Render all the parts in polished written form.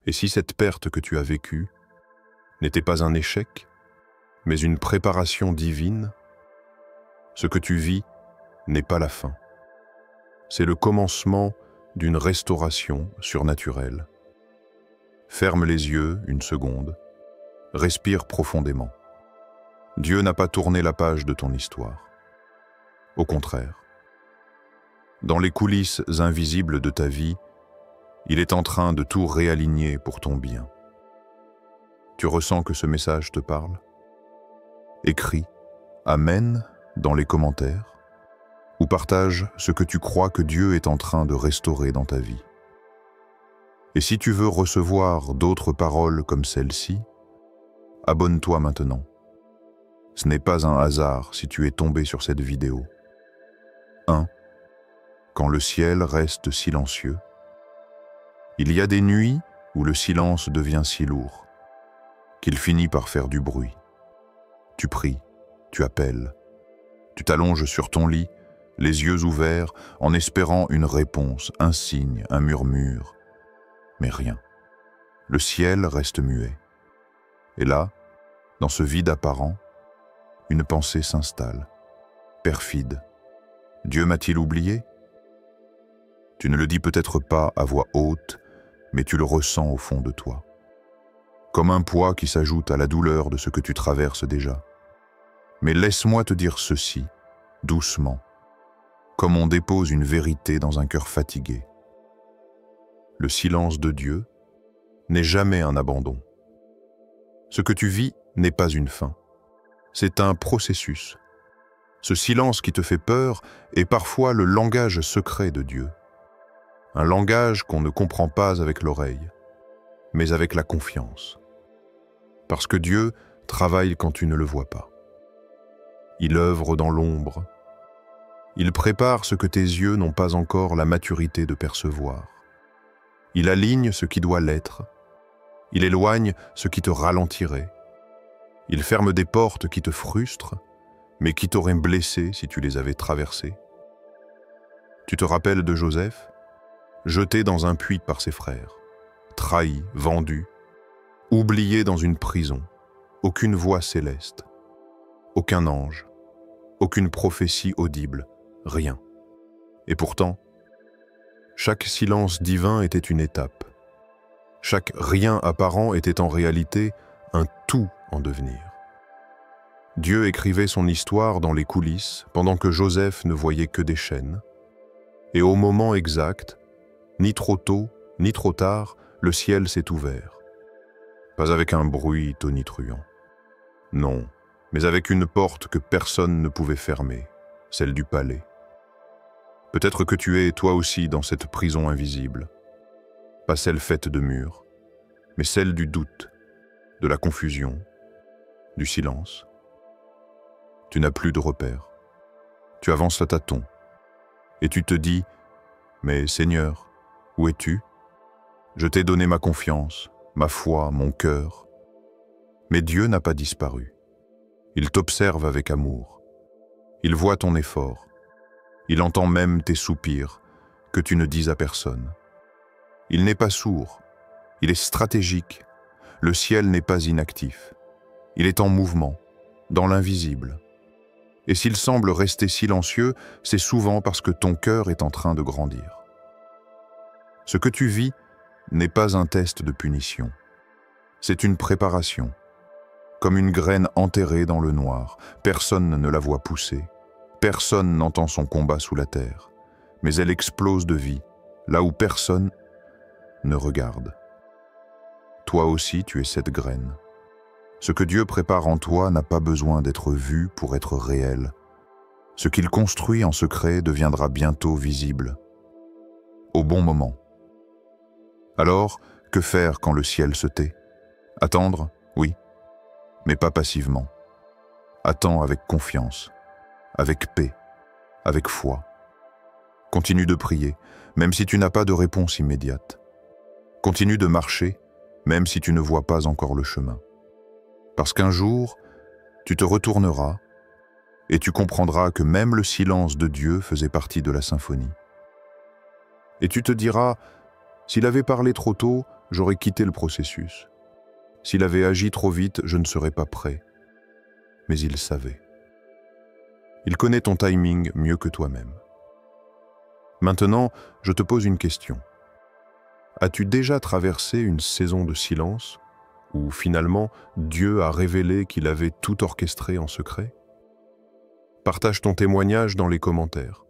Et si cette perte que tu as vécue n'était pas un échec, mais une préparation divine, ce que tu vis n'est pas la fin. C'est le commencement d'une restauration surnaturelle. Ferme les yeux une seconde, respire profondément. Dieu n'a pas tourné la page de ton histoire. Au contraire, dans les coulisses invisibles de ta vie, il est en train de tout réaligner pour ton bien. Tu ressens que ce message te parle? Écris « Amen » dans les commentaires ou partage ce que tu crois que Dieu est en train de restaurer dans ta vie. Et si tu veux recevoir d'autres paroles comme celle-ci, abonne-toi maintenant. Ce n'est pas un hasard si tu es tombé sur cette vidéo. 1. Quand le ciel reste silencieux. Il y a des nuits où le silence devient si lourd qu'il finit par faire du bruit. Tu pries, tu appelles, tu t'allonges sur ton lit, les yeux ouverts, en espérant une réponse, un signe, un murmure. Mais rien. Le ciel reste muet. Et là, dans ce vide apparent, une pensée s'installe, perfide. Dieu m'a-t-il oublié? Tu ne le dis peut-être pas à voix haute, mais tu le ressens au fond de toi. Comme un poids qui s'ajoute à la douleur de ce que tu traverses déjà. Mais laisse-moi te dire ceci, doucement, comme on dépose une vérité dans un cœur fatigué. Le silence de Dieu n'est jamais un abandon. Ce que tu vis n'est pas une fin. C'est un processus. Ce silence qui te fait peur est parfois le langage secret de Dieu. Un langage qu'on ne comprend pas avec l'oreille, mais avec la confiance. Parce que Dieu travaille quand tu ne le vois pas. Il œuvre dans l'ombre. Il prépare ce que tes yeux n'ont pas encore la maturité de percevoir. Il aligne ce qui doit l'être. Il éloigne ce qui te ralentirait. Il ferme des portes qui te frustrent, mais qui t'auraient blessé si tu les avais traversées. Tu te rappelles de Joseph, jeté dans un puits par ses frères, trahi, vendu, oublié dans une prison, aucune voix céleste, aucun ange, aucune prophétie audible, rien. Et pourtant, chaque silence divin était une étape. Chaque rien apparent était en réalité un tout en devenir. Dieu écrivait son histoire dans les coulisses pendant que Joseph ne voyait que des chaînes. Et au moment exact, ni trop tôt, ni trop tard, le ciel s'est ouvert. Pas avec un bruit tonitruant. Non, mais avec une porte que personne ne pouvait fermer, celle du palais. Peut-être que tu es toi aussi dans cette prison invisible. Pas celle faite de murs, mais celle du doute, de la confusion, du silence. Tu n'as plus de repères. Tu avances à tâtons. Et tu te dis, mais Seigneur, où es-tu? Je t'ai donné ma confiance, ma foi, mon cœur. Mais Dieu n'a pas disparu. Il t'observe avec amour. Il voit ton effort. Il entend même tes soupirs que tu ne dis à personne. Il n'est pas sourd. Il est stratégique. Le ciel n'est pas inactif. Il est en mouvement, dans l'invisible. Et s'il semble rester silencieux, c'est souvent parce que ton cœur est en train de grandir. Ce que tu vis n'est pas un test de punition. C'est une préparation. Comme une graine enterrée dans le noir, personne ne la voit pousser. Personne n'entend son combat sous la terre. Mais elle explose de vie, là où personne ne regarde. Toi aussi, tu es cette graine. Ce que Dieu prépare en toi n'a pas besoin d'être vu pour être réel. Ce qu'il construit en secret deviendra bientôt visible. Au bon moment. Alors, que faire quand le ciel se tait? Attendre, oui, mais pas passivement. Attends avec confiance, avec paix, avec foi. Continue de prier, même si tu n'as pas de réponse immédiate. Continue de marcher, même si tu ne vois pas encore le chemin. Parce qu'un jour, tu te retourneras et tu comprendras que même le silence de Dieu faisait partie de la symphonie. Et tu te diras, s'il avait parlé trop tôt, j'aurais quitté le processus. S'il avait agi trop vite, je ne serais pas prêt. Mais il savait. Il connaît ton timing mieux que toi-même. Maintenant, je te pose une question. As-tu déjà traversé une saison de silence où finalement Dieu a révélé qu'il avait tout orchestré en secret? Partage ton témoignage dans les commentaires.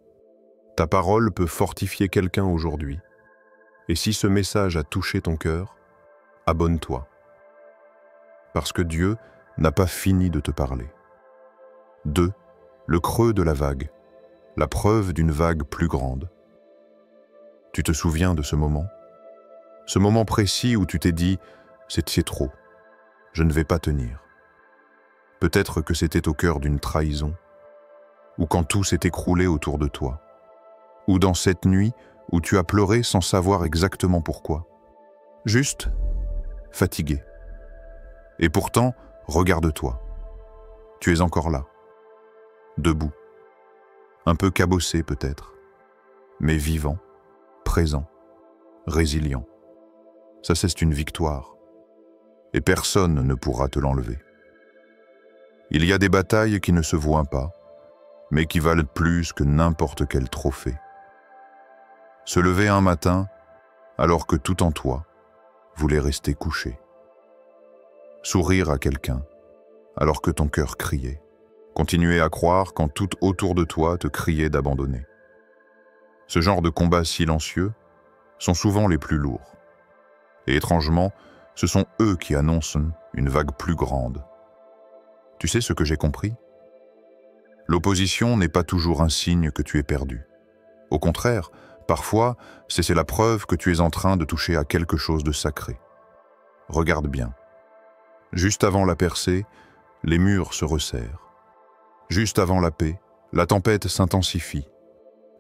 Ta parole peut fortifier quelqu'un aujourd'hui. Et si ce message a touché ton cœur, abonne-toi. Parce que Dieu n'a pas fini de te parler. 2. Le creux de la vague, la preuve d'une vague plus grande. Tu te souviens de ce moment? Ce moment précis où tu t'es dit « c'est trop, je ne vais pas tenir ». Peut-être que c'était au cœur d'une trahison, ou quand tout s'est écroulé autour de toi, ou dans cette nuit où tu as pleuré sans savoir exactement pourquoi. Juste fatigué. Et pourtant, regarde-toi. Tu es encore là, debout, un peu cabossé peut-être, mais vivant, présent, résilient. Ça, c'est une victoire. Et personne ne pourra te l'enlever. Il y a des batailles qui ne se voient pas, mais qui valent plus que n'importe quel trophée. Se lever un matin, alors que tout en toi voulait rester couché. Sourire à quelqu'un, alors que ton cœur criait. Continuer à croire quand tout autour de toi te criait d'abandonner. Ce genre de combats silencieux sont souvent les plus lourds. Et étrangement, ce sont eux qui annoncent une vague plus grande. Tu sais ce que j'ai compris? L'opposition n'est pas toujours un signe que tu es perdu. Au contraire, parfois, c'est la preuve que tu es en train de toucher à quelque chose de sacré. Regarde bien. Juste avant la percée, les murs se resserrent. Juste avant la paix, la tempête s'intensifie.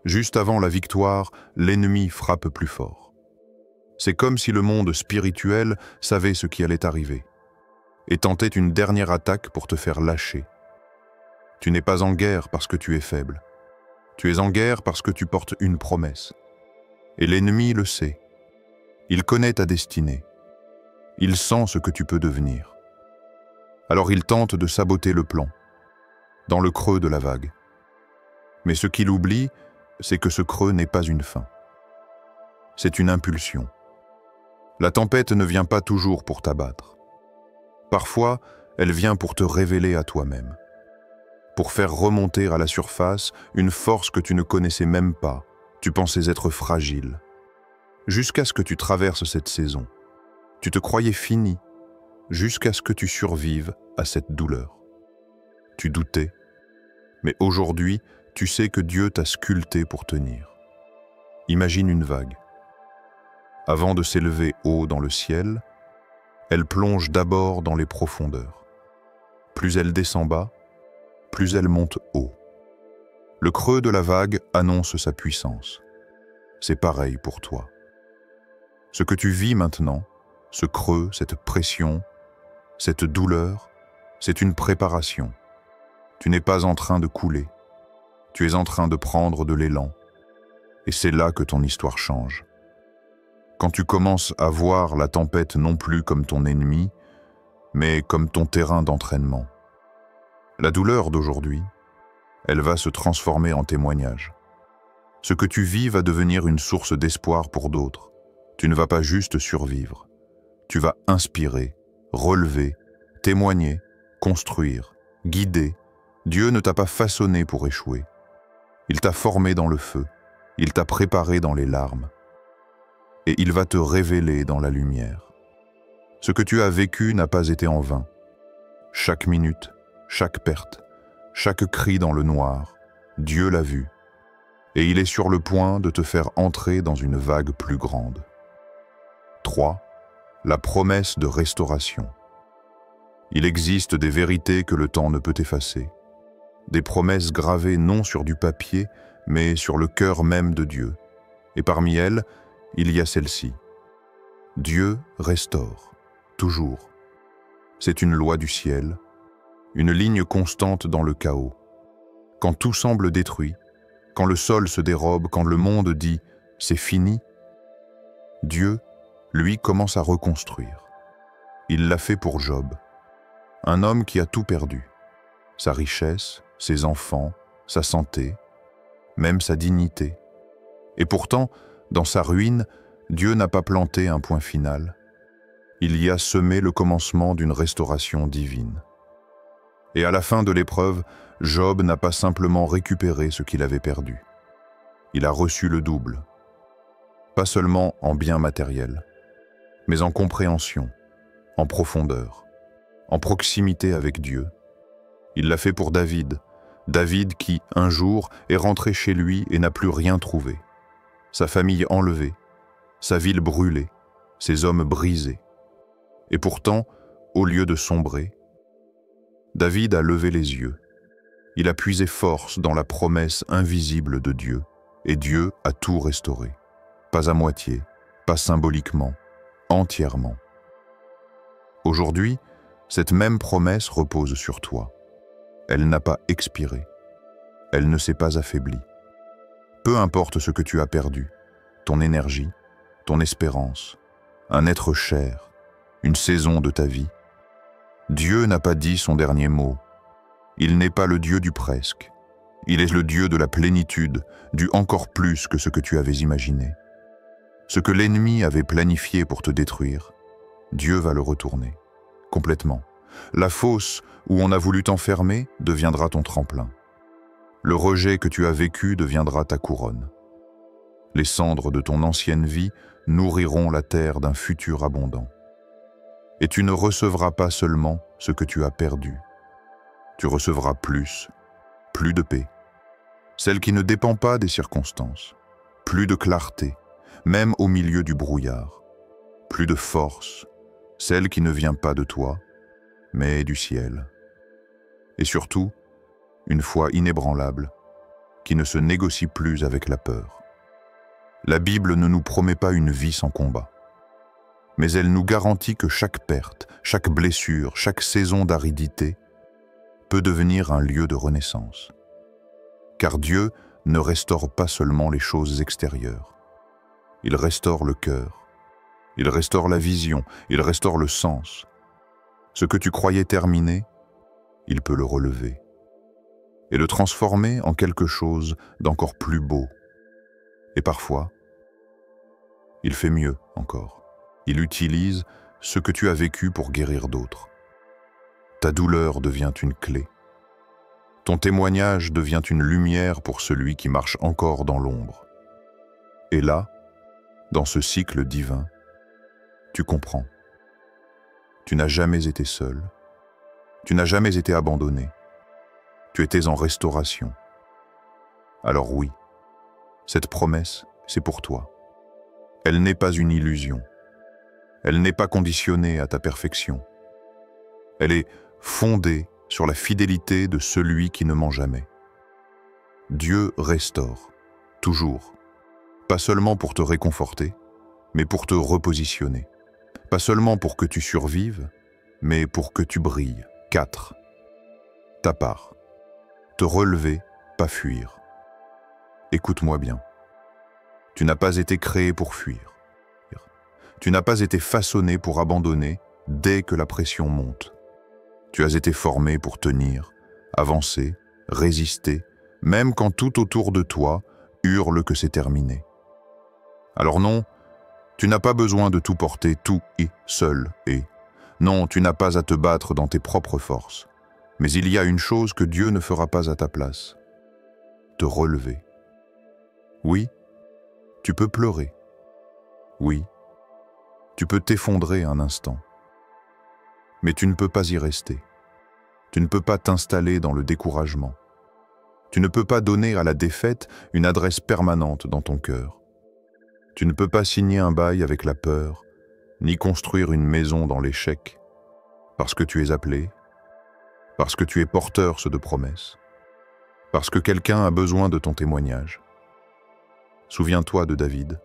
Juste avant la victoire, l'ennemi frappe plus fort. C'est comme si le monde spirituel savait ce qui allait arriver et tentait une dernière attaque pour te faire lâcher. Tu n'es pas en guerre parce que tu es faible. Tu es en guerre parce que tu portes une promesse. Et l'ennemi le sait. Il connaît ta destinée. Il sent ce que tu peux devenir. Alors il tente de saboter le plan, dans le creux de la vague. Mais ce qu'il oublie, c'est que ce creux n'est pas une fin. C'est une impulsion. La tempête ne vient pas toujours pour t'abattre. Parfois, elle vient pour te révéler à toi-même, pour faire remonter à la surface une force que tu ne connaissais même pas, tu pensais être fragile. Jusqu'à ce que tu traverses cette saison, tu te croyais fini, jusqu'à ce que tu survives à cette douleur. Tu doutais, mais aujourd'hui, tu sais que Dieu t'a sculpté pour tenir. Imagine une vague. Avant de s'élever haut dans le ciel, elle plonge d'abord dans les profondeurs. Plus elle descend bas, plus elle monte haut. Le creux de la vague annonce sa puissance. C'est pareil pour toi. Ce que tu vis maintenant, ce creux, cette pression, cette douleur, c'est une préparation. Tu n'es pas en train de couler. Tu es en train de prendre de l'élan. Et c'est là que ton histoire change. Quand tu commences à voir la tempête non plus comme ton ennemi, mais comme ton terrain d'entraînement. La douleur d'aujourd'hui, elle va se transformer en témoignage. Ce que tu vis va devenir une source d'espoir pour d'autres. Tu ne vas pas juste survivre. Tu vas inspirer, relever, témoigner, construire, guider. Dieu ne t'a pas façonné pour échouer. Il t'a formé dans le feu. Il t'a préparé dans les larmes. Et il va te révéler dans la lumière. Ce que tu as vécu n'a pas été en vain. Chaque minute, chaque perte, chaque cri dans le noir, Dieu l'a vu. Et il est sur le point de te faire entrer dans une vague plus grande. 3. La promesse de restauration. Il existe des vérités que le temps ne peut effacer. Des promesses gravées non sur du papier, mais sur le cœur même de Dieu. Et parmi elles, il y a celle-ci. Dieu restaure, toujours. C'est une loi du ciel, une ligne constante dans le chaos. Quand tout semble détruit, quand le sol se dérobe, quand le monde dit « c'est fini », Dieu, lui commence à reconstruire. Il l'a fait pour Job, un homme qui a tout perdu, sa richesse, ses enfants, sa santé, même sa dignité. Et pourtant, dans sa ruine, Dieu n'a pas planté un point final. Il y a semé le commencement d'une restauration divine. Et à la fin de l'épreuve, Job n'a pas simplement récupéré ce qu'il avait perdu. Il a reçu le double, pas seulement en biens matériels, mais en compréhension, en profondeur, en proximité avec Dieu. Il l'a fait pour David, David qui, un jour, est rentré chez lui et n'a plus rien trouvé. Sa famille enlevée, sa ville brûlée, ses hommes brisés. Et pourtant, au lieu de sombrer, David a levé les yeux. Il a puisé force dans la promesse invisible de Dieu, et Dieu a tout restauré. Pas à moitié, pas symboliquement, entièrement. Aujourd'hui, cette même promesse repose sur toi. Elle n'a pas expiré. Elle ne s'est pas affaiblie. Peu importe ce que tu as perdu, ton énergie, ton espérance, un être cher, une saison de ta vie, Dieu n'a pas dit son dernier mot. Il n'est pas le Dieu du presque. Il est le Dieu de la plénitude, du encore plus que ce que tu avais imaginé. Ce que l'ennemi avait planifié pour te détruire, Dieu va le retourner, complètement. La fosse où on a voulu t'enfermer deviendra ton tremplin. Le rejet que tu as vécu deviendra ta couronne. Les cendres de ton ancienne vie nourriront la terre d'un futur abondant. Et tu ne recevras pas seulement ce que tu as perdu. Tu recevras plus de paix, celle qui ne dépend pas des circonstances, plus de clarté, même au milieu du brouillard, plus de force, celle qui ne vient pas de toi, mais du ciel. Et surtout, une foi inébranlable, qui ne se négocie plus avec la peur. La Bible ne nous promet pas une vie sans combat, mais elle nous garantit que chaque perte, chaque blessure, chaque saison d'aridité peut devenir un lieu de renaissance. Car Dieu ne restaure pas seulement les choses extérieures. Il restaure le cœur, il restaure la vision, il restaure le sens. Ce que tu croyais terminé, il peut le relever et le transformer en quelque chose d'encore plus beau. Et parfois, il fait mieux encore. Il utilise ce que tu as vécu pour guérir d'autres. Ta douleur devient une clé. Ton témoignage devient une lumière pour celui qui marche encore dans l'ombre. Et là, dans ce cycle divin, tu comprends. Tu n'as jamais été seul. Tu n'as jamais été abandonné. Tu étais en restauration. Alors oui, cette promesse, c'est pour toi. Elle n'est pas une illusion. Elle n'est pas conditionnée à ta perfection. Elle est fondée sur la fidélité de celui qui ne ment jamais. Dieu restaure, toujours. Pas seulement pour te réconforter, mais pour te repositionner. Pas seulement pour que tu survives, mais pour que tu brilles. 4. Ta part. Te relever, pas fuir. Écoute-moi bien. Tu n'as pas été créé pour fuir. Tu n'as pas été façonné pour abandonner dès que la pression monte. Tu as été formé pour tenir, avancer, résister, même quand tout autour de toi hurle que c'est terminé. Alors non, tu n'as pas besoin de tout porter tout et seul et. Non, tu n'as pas à te battre dans tes propres forces. Mais il y a une chose que Dieu ne fera pas à ta place. Te relever. Oui, tu peux pleurer. Oui, tu peux t'effondrer un instant. Mais tu ne peux pas y rester. Tu ne peux pas t'installer dans le découragement. Tu ne peux pas donner à la défaite une adresse permanente dans ton cœur. Tu ne peux pas signer un bail avec la peur, ni construire une maison dans l'échec, parce que tu es appelé, parce que tu es porteur de promesses, parce que quelqu'un a besoin de ton témoignage. Souviens-toi de David,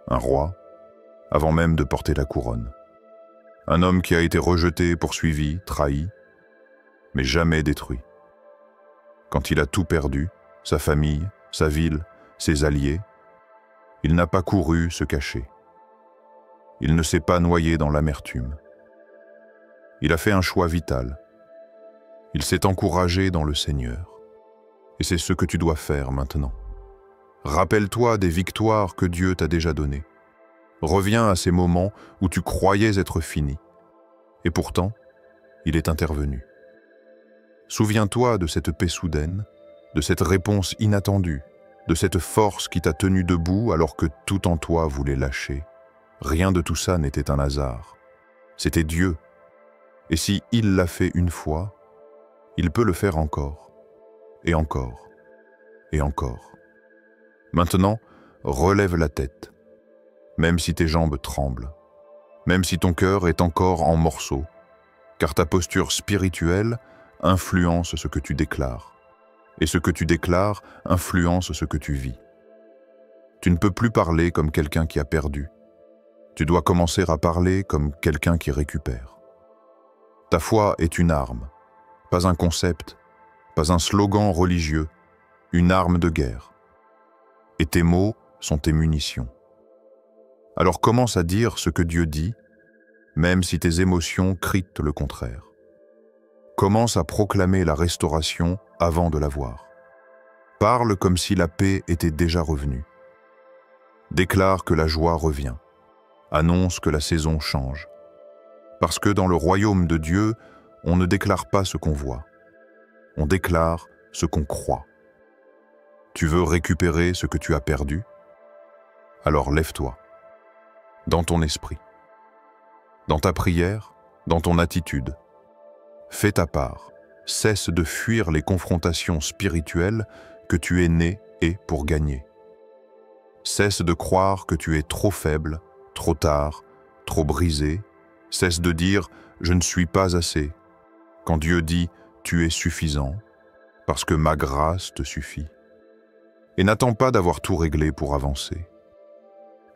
un roi, avant même de porter la couronne. Un homme qui a été rejeté, poursuivi, trahi, mais jamais détruit. Quand il a tout perdu, sa famille, sa ville, ses alliés, il n'a pas couru se cacher. Il ne s'est pas noyé dans l'amertume. Il a fait un choix vital. Il s'est encouragé dans le Seigneur. Et c'est ce que tu dois faire maintenant. Rappelle-toi des victoires que Dieu t'a déjà données. Reviens à ces moments où tu croyais être fini. Et pourtant, il est intervenu. Souviens-toi de cette paix soudaine, de cette réponse inattendue, de cette force qui t'a tenu debout alors que tout en toi voulait lâcher. Rien de tout ça n'était un hasard. C'était Dieu. Et si il l'a fait une fois, il peut le faire encore, et encore, et encore. Maintenant, relève la tête, même si tes jambes tremblent, même si ton cœur est encore en morceaux, car ta posture spirituelle influence ce que tu déclares, et ce que tu déclares influence ce que tu vis. Tu ne peux plus parler comme quelqu'un qui a perdu. Tu dois commencer à parler comme quelqu'un qui récupère. Ta foi est une arme, pas un concept, pas un slogan religieux, une arme de guerre. Et tes mots sont tes munitions. Alors commence à dire ce que Dieu dit, même si tes émotions crient le contraire. Commence à proclamer la restauration avant de la voir. Parle comme si la paix était déjà revenue. Déclare que la joie revient. Annonce que la saison change. Parce que dans le royaume de Dieu, on ne déclare pas ce qu'on voit. On déclare ce qu'on croit. Tu veux récupérer ce que tu as perdu? Alors lève-toi. Dans ton esprit. Dans ta prière, dans ton attitude. Fais ta part. Cesse de fuir les confrontations spirituelles que tu es né et pour gagner. Cesse de croire que tu es trop faible, trop tard, trop brisé. Cesse de dire « je ne suis pas assez » quand Dieu dit « tu es suffisant » parce que ma grâce te suffit. Et n'attends pas d'avoir tout réglé pour avancer.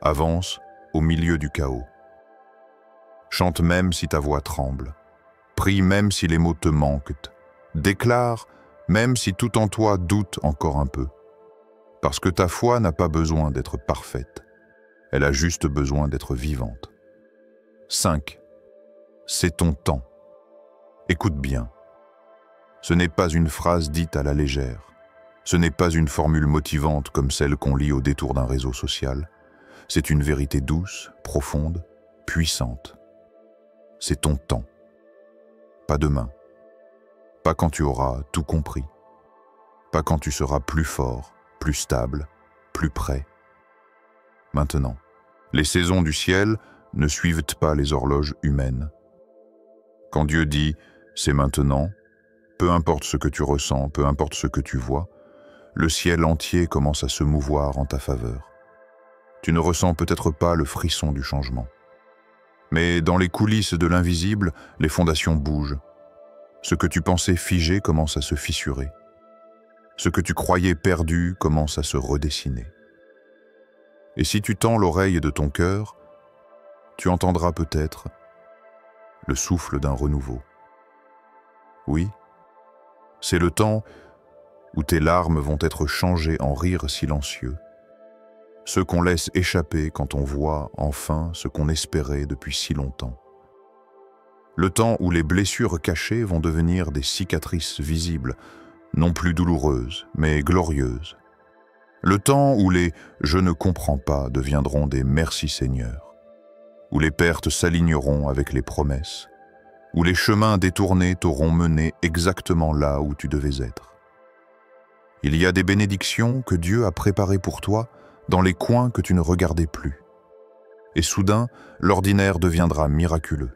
Avance au milieu du chaos. Chante même si ta voix tremble. Prie même si les mots te manquent. Déclare même si tout en toi doute encore un peu. Parce que ta foi n'a pas besoin d'être parfaite. Elle a juste besoin d'être vivante. 5. C'est ton temps. Écoute bien. Ce n'est pas une phrase dite à la légère. Ce n'est pas une formule motivante comme celle qu'on lit au détour d'un réseau social. C'est une vérité douce, profonde, puissante. C'est ton temps. Pas demain. Pas quand tu auras tout compris. Pas quand tu seras plus fort, plus stable, plus prêt. Maintenant. Les saisons du ciel ne suivent pas les horloges humaines. Quand Dieu dit « c'est maintenant », peu importe ce que tu ressens, peu importe ce que tu vois, le ciel entier commence à se mouvoir en ta faveur. Tu ne ressens peut-être pas le frisson du changement. Mais dans les coulisses de l'invisible, les fondations bougent. Ce que tu pensais figé commence à se fissurer. Ce que tu croyais perdu commence à se redessiner. Et si tu tends l'oreille de ton cœur, tu entendras peut-être le souffle d'un renouveau. Oui, c'est le temps où tes larmes vont être changées en rires silencieux, ceux qu'on laisse échapper quand on voit enfin ce qu'on espérait depuis si longtemps. Le temps où les blessures cachées vont devenir des cicatrices visibles, non plus douloureuses, mais glorieuses. Le temps où les « je ne comprends pas » deviendront des « merci Seigneur », où les pertes s'aligneront avec les promesses, où les chemins détournés t'auront mené exactement là où tu devais être. Il y a des bénédictions que Dieu a préparées pour toi dans les coins que tu ne regardais plus. Et soudain, l'ordinaire deviendra miraculeux.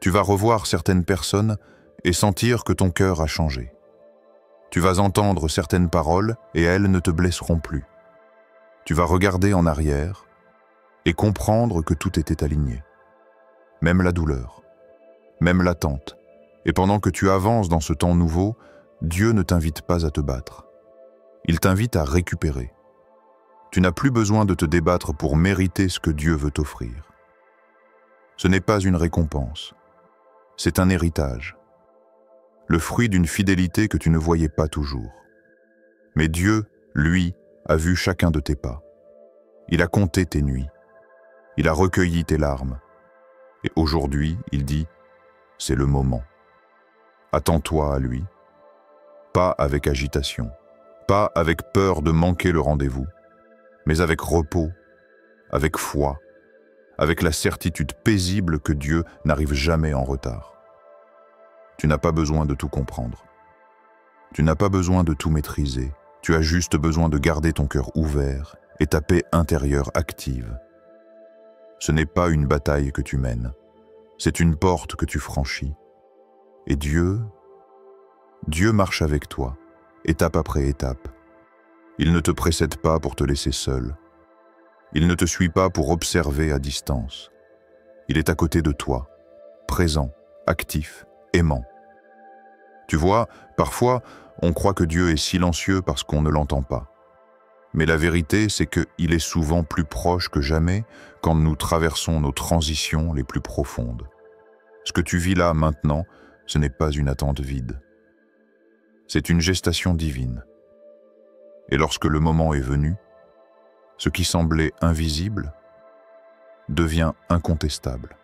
Tu vas revoir certaines personnes et sentir que ton cœur a changé. Tu vas entendre certaines paroles et elles ne te blesseront plus. Tu vas regarder en arrière et comprendre que tout était aligné. Même la douleur, même l'attente. Et pendant que tu avances dans ce temps nouveau, Dieu ne t'invite pas à te battre. Il t'invite à récupérer. Tu n'as plus besoin de te débattre pour mériter ce que Dieu veut t'offrir. Ce n'est pas une récompense, c'est un héritage. Le fruit d'une fidélité que tu ne voyais pas toujours. Mais Dieu, lui, a vu chacun de tes pas. Il a compté tes nuits. Il a recueilli tes larmes. Et aujourd'hui, il dit, c'est le moment. Attends-toi à lui. Pas avec agitation, pas avec peur de manquer le rendez-vous, mais avec repos, avec foi, avec la certitude paisible que Dieu n'arrive jamais en retard. Tu n'as pas besoin de tout comprendre. Tu n'as pas besoin de tout maîtriser. Tu as juste besoin de garder ton cœur ouvert et ta paix intérieure active. Ce n'est pas une bataille que tu mènes, c'est une porte que tu franchis. Et Dieu marche avec toi, étape après étape. Il ne te précède pas pour te laisser seul. Il ne te suit pas pour observer à distance. Il est à côté de toi, présent, actif, aimant. Tu vois, parfois, on croit que Dieu est silencieux parce qu'on ne l'entend pas. Mais la vérité, c'est qu'il est souvent plus proche que jamais quand nous traversons nos transitions les plus profondes. Ce que tu vis là maintenant, ce n'est pas une attente vide. C'est une gestation divine. Et lorsque le moment est venu, ce qui semblait invisible devient incontestable.